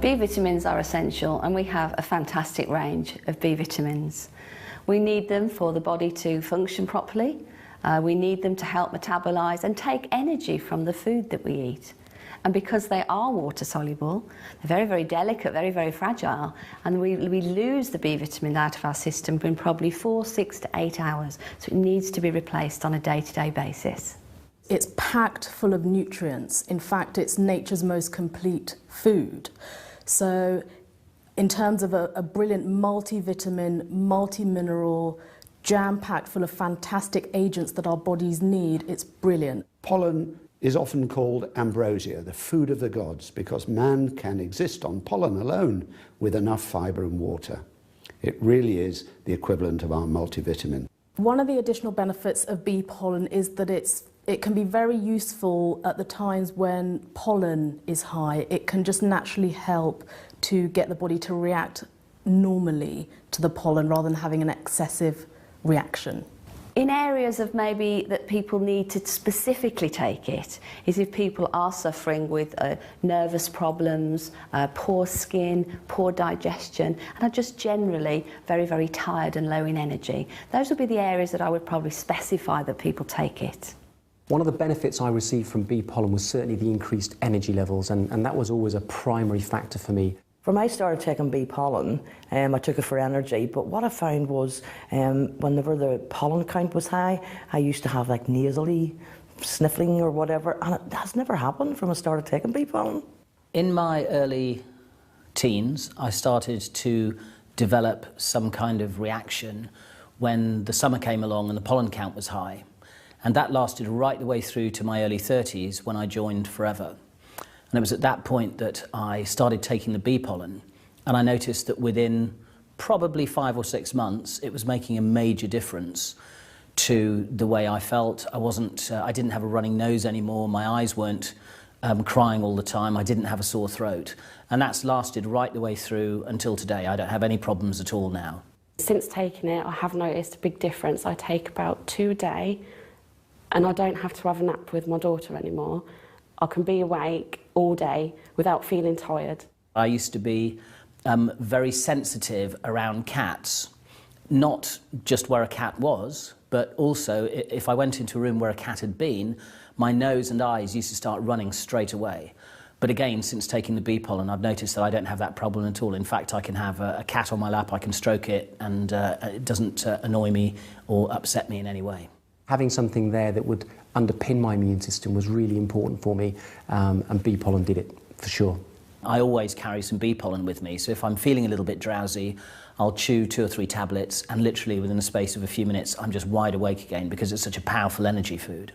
B vitamins are essential, and we have a fantastic range of B vitamins. We need them for the body to function properly. We need them to help metabolise and take energy from the food that we eat. And because they are water soluble, they're very, very delicate, very, very fragile, and we lose the B vitamin out of our system in probably 4, 6 to 8 hours. So it needs to be replaced on a day-to-day basis. It's packed full of nutrients. In fact, it's nature's most complete food. So in terms of a brilliant multivitamin, multi-mineral, jam-packed full of fantastic agents that our bodies need, it's brilliant. Pollen is often called ambrosia, the food of the gods, because man can exist on pollen alone with enough fibre and water. It really is the equivalent of our multivitamin. One of the additional benefits of bee pollen is that it can be very useful at the times when pollen is high. It can just naturally help to get the body to react normally to the pollen rather than having an excessive reaction. In areas of maybe that people need to specifically take it is if people are suffering with nervous problems, poor skin, poor digestion, and are just generally very, very tired and low in energy. Those would be the areas that I would probably specify that people take it. One of the benefits I received from bee pollen was certainly the increased energy levels, and that was always a primary factor for me. When I started taking bee pollen, I took it for energy, but what I found was whenever the pollen count was high, I used to have like nasally sniffling or whatever, and it has never happened from I started taking bee pollen. In my early teens, I started to develop some kind of reaction when the summer came along and the pollen count was high. And that lasted right the way through to my early 30s when I joined Forever. And it was at that point that I started taking the bee pollen, and I noticed that within probably 5 or 6 months, it was making a major difference to the way I felt. I didn't have a running nose anymore, my eyes weren't crying all the time, I didn't have a sore throat. And that's lasted right the way through until today. I don't have any problems at all now. Since taking it, I have noticed a big difference. I take about 2 a day, and I don't have to have a nap with my daughter anymore. I can be awake all day without feeling tired. I used to be very sensitive around cats, not just where a cat was, but also if I went into a room where a cat had been, my nose and eyes used to start running straight away. But again, since taking the bee pollen, I've noticed that I don't have that problem at all. In fact, I can have a cat on my lap, I can stroke it, and it doesn't annoy me or upset me in any way. Having something there that would underpin my immune system was really important for me, and bee pollen did it, for sure. I always carry some bee pollen with me, so if I'm feeling a little bit drowsy, I'll chew 2 or 3 tablets, and literally within the space of a few minutes, I'm just wide awake again because it's such a powerful energy food.